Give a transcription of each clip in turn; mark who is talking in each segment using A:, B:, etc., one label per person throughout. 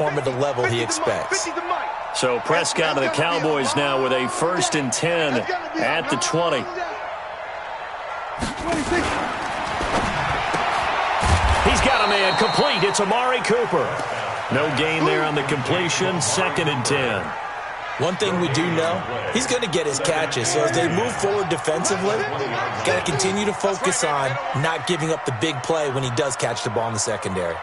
A: perform at the level he expects.
B: So Prescott of the Cowboys now with a 1st and 10 at the 20. He's got a man complete. It's Amari Cooper. No gain there on the completion. 2nd and 10.
A: One thing we do know, he's going to get his catches. So as they move forward defensively, got to continue to focus on not giving up the big play when he does catch the ball in the secondary.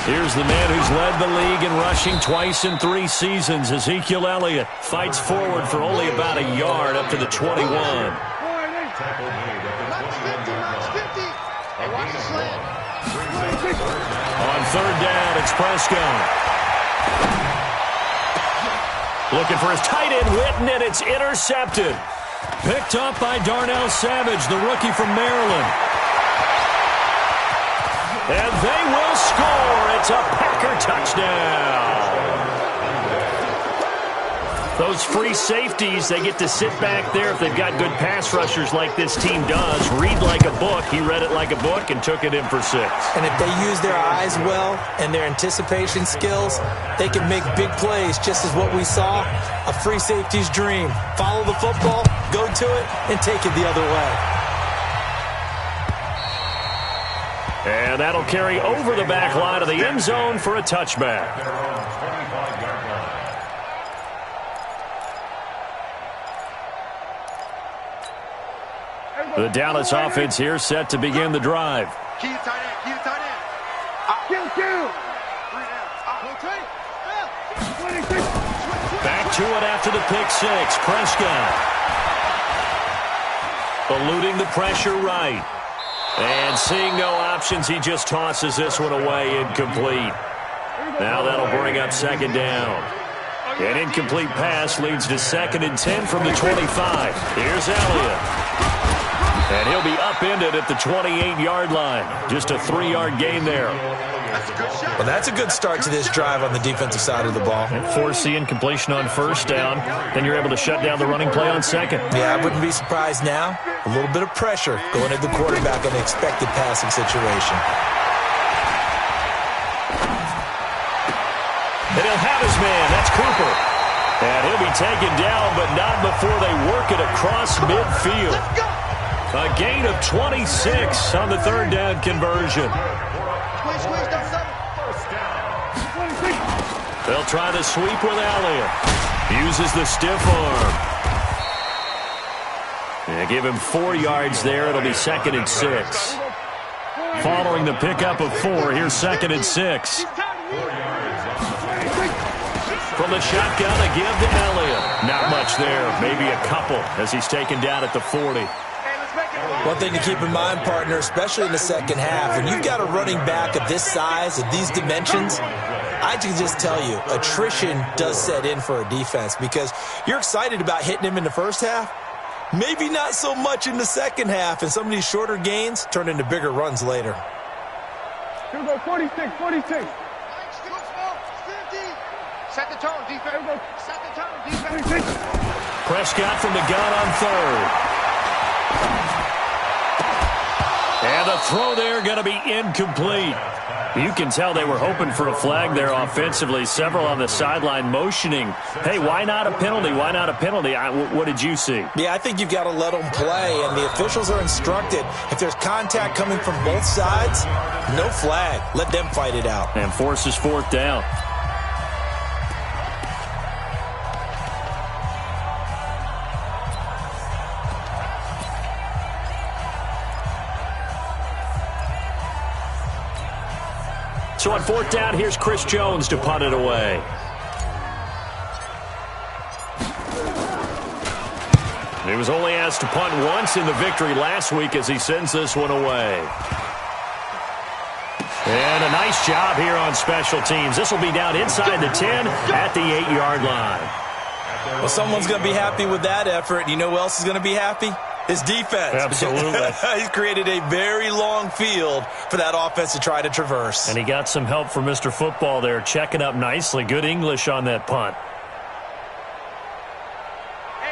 B: Here's the man who's led the league in rushing twice in 3 seasons. Ezekiel Elliott fights forward for only about a yard up to the 21. On 3rd down, it's Prescott. Looking for his tight end, Witten, and it's intercepted. Picked up by Darnell Savage, the rookie from Maryland. And they will score. It's a Packer touchdown. Those free safeties, they get to sit back there if they've got good pass rushers like this team does. Read like a book. He read it like a book and took it in for 6.
A: And if they use their eyes well and their anticipation skills, they can make big plays, just as what we saw, a free safety's dream. Follow the football, go to it, and take it the other way.
B: And that'll carry over the back line of the end zone for a touchback. The Dallas offense here set to begin the drive.
C: Back
B: to it after the pick 6. Prescott eluding the pressure right. And seeing no options, he just tosses this one away, incomplete. Now that'll bring up 2nd down. An incomplete pass leads to 2nd and 10 from the 25. Here's Elliott. And he'll be upended at the 28-yard line. Just a 3-yard gain there.
A: Well, that's a good start to this drive on the defensive side of the ball.
B: And force the incompletion on 1st down. Then you're able to shut down the running play on 2nd.
A: Yeah, I wouldn't be surprised now. A little bit of pressure going at the quarterback in an expected passing situation.
B: And he'll have his man. That's Cooper. And he'll be taken down, but not before they work it across midfield. A gain of 26 on the 3rd down conversion. They'll try the sweep with Elliott. Uses the stiff arm. And give him 4 yards there. It'll be 2nd and 6. Following the pickup of 4, here's 2nd and 6. From the shotgun, a give to Elliott. Not much there. Maybe a couple as he's taken down at the 40.
A: One thing to keep in mind, partner, especially in the second half, when you've got a running back of this size, of these dimensions, I can just tell you, attrition does set in for a defense because you're excited about hitting him in the first half. Maybe not so much in the second half, and some of these shorter gains turn into bigger runs later.
C: Here we go, 46, 46. Set the tone, defense. Set the tone, defense.
B: Prescott from the gun on 3rd. And the throw there going to be incomplete. You can tell they were hoping for a flag there offensively. Several on the sideline motioning, hey, why not a penalty? Why not a penalty? What did you see?
A: Yeah, I think you've got to let them play, and the officials are instructed. If there's contact coming from both sides, no flag. Let them fight it out.
B: And forces 4th down. So on 4th down, here's Chris Jones to punt it away. He was only asked to punt once in the victory last week as he sends this one away. And a nice job here on special teams. This will be down inside the 10 at the 8-yard line.
A: Well, someone's going to be happy with that effort. You know who else is going to be happy? His defense.
B: Absolutely.
A: He's created a very long field for that offense to try to traverse.
B: And he got some help from Mr. Football there, checking up nicely. Good English on that punt.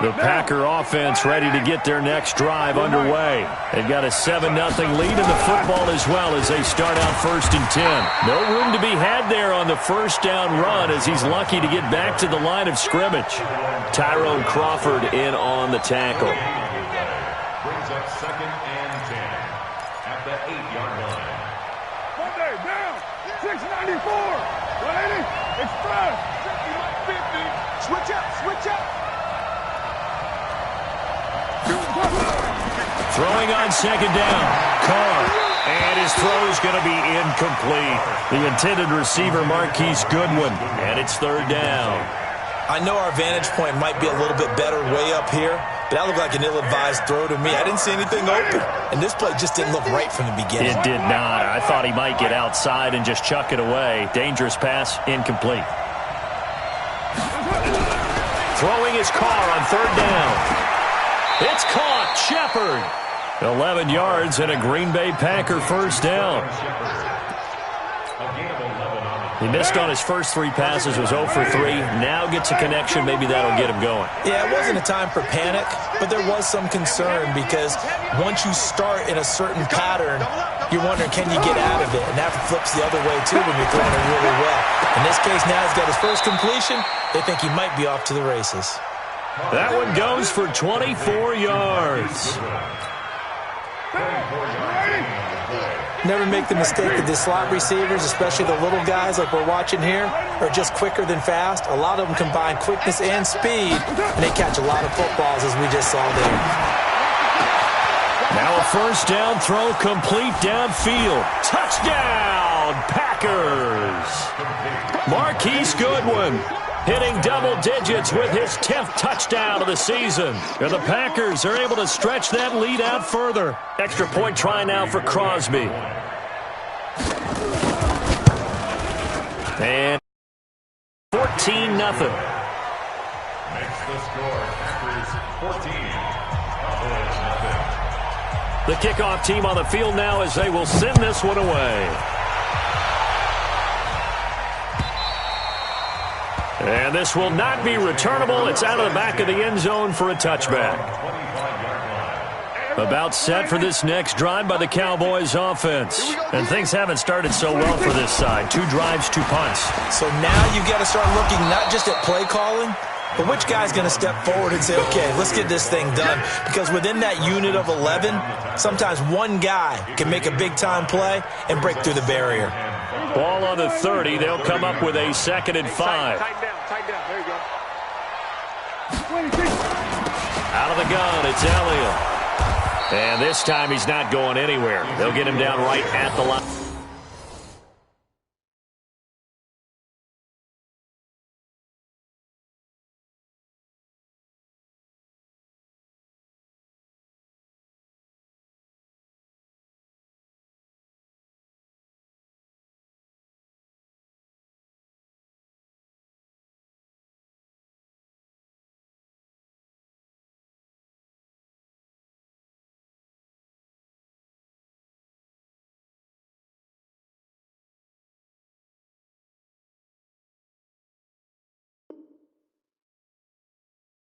B: The Packer offense ready to get their next drive underway. They've got a 7-0 lead in the football as well as they start out 1st and 10. No room to be had there on the first down run as he's lucky to get back to the line of scrimmage. Tyrone Crawford in on the tackle.
D: Brings up 2nd and 10 at the 8-yard line.
C: Monday, down, 694, 180, express, 50, switch up, switch up.
B: Throwing on 2nd down. Carr. And his throw is going to be incomplete. The intended receiver, Marquise Goodwin. And it's 3rd down.
A: I know our vantage point might be a little bit better way up here, but that looked like an ill-advised throw to me. I didn't see anything open, and this play just didn't look right from the beginning.
B: It did not. I thought he might get outside and just chuck it away. Dangerous pass, incomplete. Throwing his Carr on 3rd down. It's caught. Shepard. 11 yards and a Green Bay Packer 1st down. He missed on his first 3 passes, was 0 for 3. Now gets a connection. Maybe that'll get him going.
A: Yeah, it wasn't a time for panic, but there was some concern because once you start in a certain pattern, you're wondering, can you get out of it? And that flips the other way, too, when you're throwing it really well. In this case, now he's got his first completion. They think he might be off to the races.
B: That one goes for 24 yards.
A: Never make the mistake that the slot receivers, especially the little guys like we're watching here, are just quicker than fast. A lot of them combine quickness and speed, and they catch a lot of footballs, as we just saw there.
B: Now a 1st down throw complete downfield. Touchdown, Packers! Marquise Goodwin hitting double digits with his 10th touchdown of the season. And the Packers are able to stretch that lead out further. Extra point try now for Crosby. And 14-0.
D: Makes the score Packers 14.
B: The kickoff team on the field now as they will send this one away. And this will not be returnable. It's out of the back of the end zone for a touchback. About set for this next drive by the Cowboys offense. And things haven't started so well for this side. 2 drives, 2 punts.
A: So now you've got to start looking not just at play calling, but which guy's going to step forward and say, okay, let's get this thing done. Because within that unit of 11, sometimes one guy can make a big-time play and break through the barrier.
B: Ball on the 30. They'll come up with a 2nd and 5.
C: Tighten down, there you go.
B: Out of the gun, it's Elliott. And this time he's not going anywhere. They'll get him down right at the line.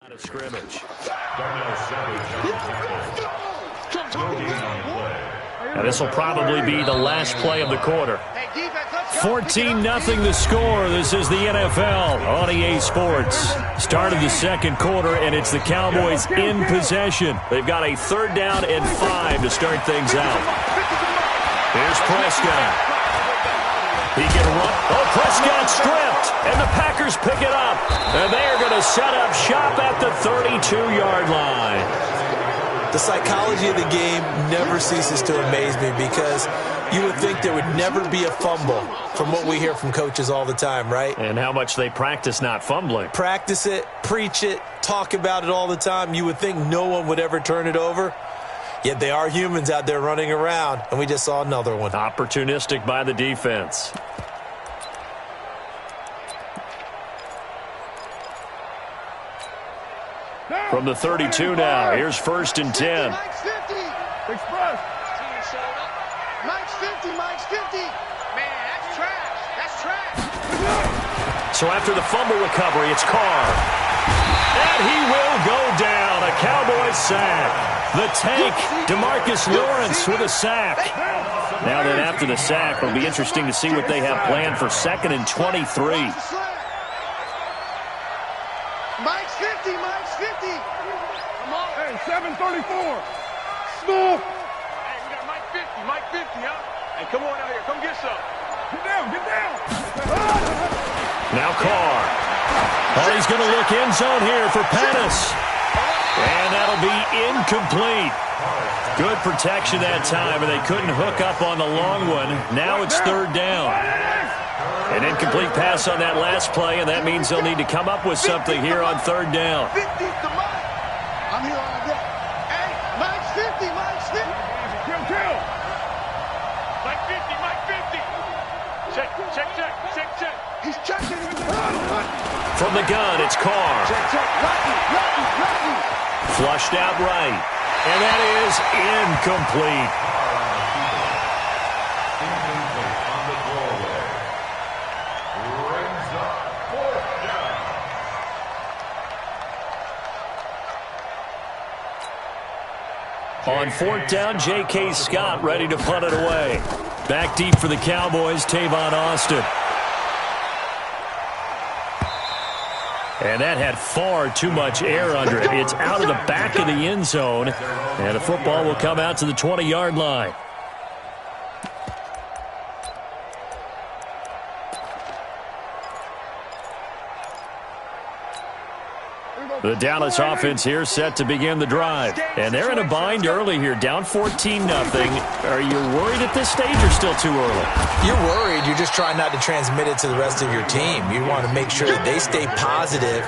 B: Out of scrimmage. And this will probably be the last play of the quarter. 14-0 the score. This is the NFL on EA Sports. Start of the 2nd quarter, and it's the Cowboys in possession. They've got a 3rd down and 5 to start things out. Here's Prescott. He can run. Oh, Prescott stripped, and the Packers pick it up. And they are going to set up shop at the 32-yard line.
A: The psychology of the game never ceases to amaze me because you would think there would never be a fumble from what we hear from coaches all the time, right?
B: And how much they practice not fumbling.
A: Practice it, preach it, talk about it all the time. You would think no one would ever turn it over. Yet they are humans out there running around, and we just saw another one.
B: Opportunistic by the defense. From the 32 now, here's 1st and 10.
C: Mike's 50. Express. Mike's 50, Mike's 50. Man, that's trash. That's trash.
B: So after the fumble recovery, it's Carr. And he will go down. A Cowboys sack. The tank, DeMarcus Lawrence with a sack. Now then, after the sack, it'll be interesting to see what they have planned for 2nd and 23.
C: Mike's 50, Mike's 50. Come on. Hey, 734. Small. Hey, we got Mike 50, Mike 50, huh? Hey, come on out here. Come get some. Get down, get down.
B: Now Carr. Oh, he's going to look end zone here for Pettis. And that'll be incomplete. Good protection that time, and they couldn't hook up on the long one. Now it's 3rd down. An incomplete pass on that last play, and that means they'll need to come up with something here on 3rd down.
C: I'm here all day. Hey, Mike's 50, Mike's 50. Kill. Mike 50, Mike 50. Check. He's checking.
B: From the gun, it's Carr.
C: Check. Lucky.
B: Flushed out right. And that is incomplete. On 4th down, J.K. Scott ready to punt it away. Back deep for the Cowboys, Tavon Austin. And that had far too much air under it. It's out of the back of the end zone. And the football will come out to the 20-yard line. The Dallas offense here set to begin the drive. And they're in a bind early here, down 14-0. Are you worried at this stage or still too early?
A: You're worried. You're just trying not to transmit it to the rest of your team. You want to make sure that they stay positive.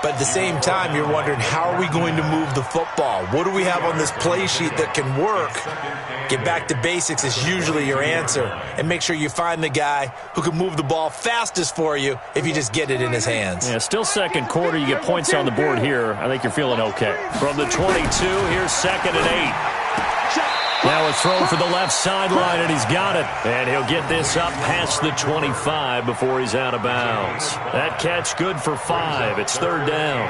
A: But at the same time, you're wondering, how are we going to move the football? What do we have on this play sheet that can work? Get back to basics is usually your answer. And make sure you find the guy who can move the ball fastest for you if you just get it in his hands.
B: Yeah, still 2nd quarter. You get points on the board here. I think you're feeling okay. From the 22, here's 2nd and 8. Now a throw for the left sideline, and he's got it. And he'll get this up past the 25 before he's out of bounds. That catch good for 5. It's 3rd down.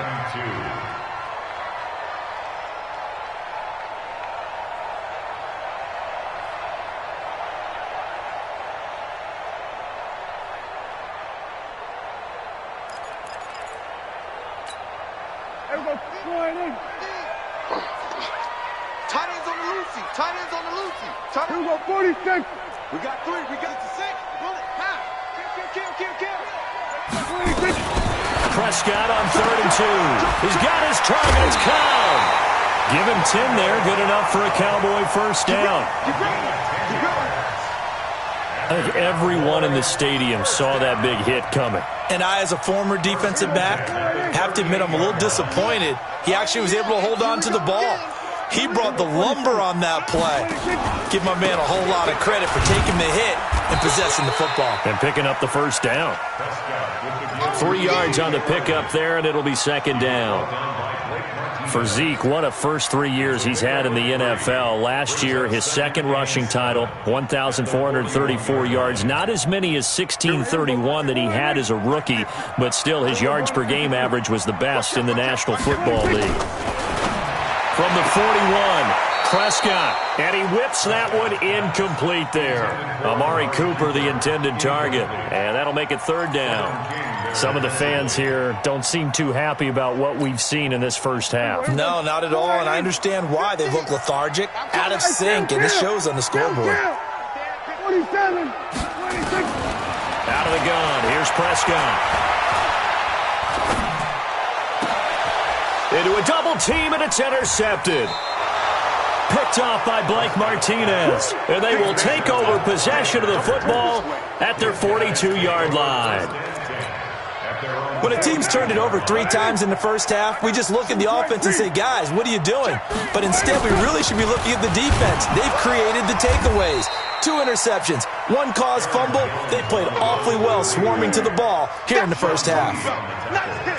C: Tight ends on the Lucy. Here we go, 46. We got 3. We got to 6. Bullet. Half. Kill. 26.
B: Prescott on 3rd and 2. He's got his target. It's Cobb. Give him 10 there. Good enough for a Cowboy first down. I think everyone in the stadium saw that big hit coming.
A: And I, as a former defensive back, have to admit I'm a little disappointed. He actually was able to hold on to the ball. He brought the lumber on that play. Give my man a whole lot of credit for taking the hit and possessing the football.
B: And picking up the first down. 3 yards on the pickup there, and it'll be 2nd down. For Zeke, what a first 3 years he's had in the NFL. Last year, his 2nd rushing title, 1,434 yards. Not as many as 1,631 that he had as a rookie, but still his yards per game average was the best in the National Football League. From the 41, Prescott, and he whips that one incomplete there. Amari Cooper, the intended target, and that'll make it 3rd down. Some of the fans here don't seem too happy about what we've seen in this first half.
A: No, not at all, and I understand why. They look lethargic, out of sync, and this shows on the scoreboard.
C: 27, 26.
B: Out of the gun, here's Prescott. Into a double team, and it's intercepted. Picked off by Blake Martinez. And they will take over possession of the football at their 42-yard line.
A: When a team's turned it over 3 times in the first half, we just look at the offense and say, guys, what are you doing? But instead, we really should be looking at the defense. They've created the takeaways. 2 interceptions, 1 caused fumble. They played awfully well swarming to the ball here in the first half.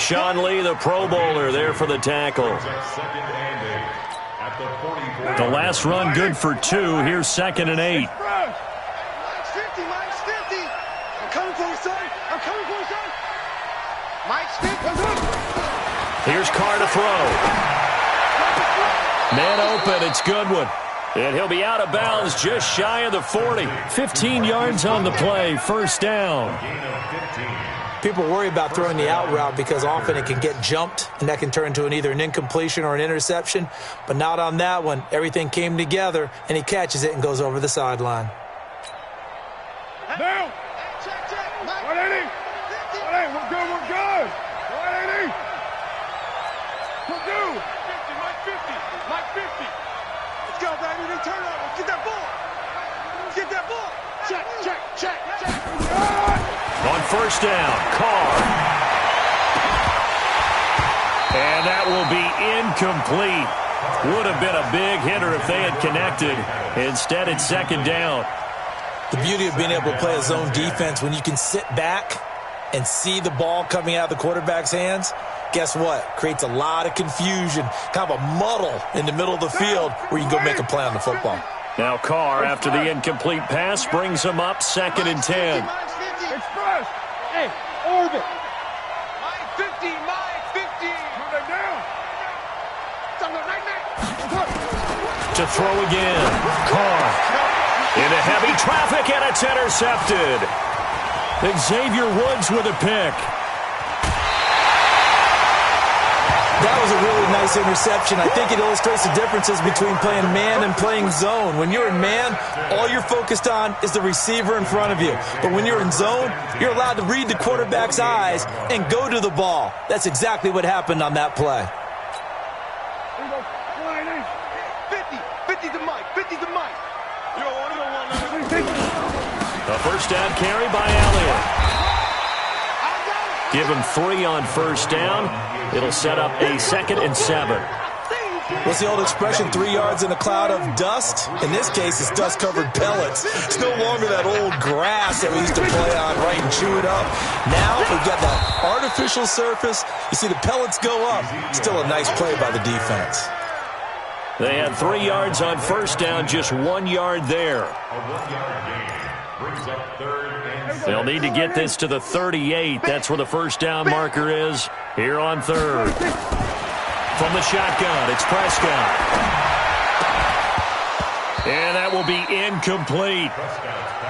B: Sean Lee, the Pro Bowler, there for the tackle. The last run good for 2. Here's 2nd and 8.
C: Mike's 50, Mike's 50. I'm coming for you, son. I'm coming for you, son. Mike's 50.
B: Here's Carr to throw. Man open, it's Goodwin. And he'll be out of bounds just shy of the 40. 15 yards on the play, first down.
A: People worry about throwing the out route because often it can get jumped, and that can turn into either an incompletion or an interception. But not on that one. Everything came together, and he catches it and goes over the sideline.
C: Now! 180! 180, we're good, we're good! 180! We're good! 50, Mike 50, Mike 50. Let's go, baby, then turn over. Get that ball! Get that ball! Check, check, check, check!
B: On first down, Carr. And that will be incomplete. Would have been a big hitter if they had connected. Instead, it's second down.
A: The beauty of being able to play a zone defense when you can sit back and see the ball coming out of the quarterback's hands, guess what? Creates a lot of confusion, kind of a muddle in the middle of the field where you can go make a play on the football.
B: Now Carr, after the incomplete pass, brings him up 2nd and 10.
C: Express! Hey, orbit! Mike 50, Mike 50! Move it down!
B: To throw again, Carr. Into heavy traffic, and it's intercepted. Xavier Woods with a pick.
A: That was a really nice interception. I think it illustrates the differences between playing man and playing zone. When you're in man, all you're focused on is the receiver in front of you. But when you're in zone, you're allowed to read the quarterback's eyes and go to the ball. That's exactly what happened on that play.
C: 50 to Mike, 50 to Mike.
B: A first down carry by Elliott. Give him 3 on first down. It'll set up a 2nd and 7.
A: What's the old expression, 3 yards in a cloud of dust? In this case, it's dust-covered pellets. It's no longer that old grass that we used to play on, right, and chew it up. Now we've got that artificial surface. You see the pellets go up. Still a nice play by the defense.
B: They had 3 yards on first down, just 1 yard there.
D: A 1-yard gain brings up 3rd and 7.
B: They'll need to get this to the 38. That's where the first down marker is here on 3rd. From the shotgun, it's Prescott. And that will be incomplete.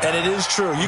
A: And it is true. You can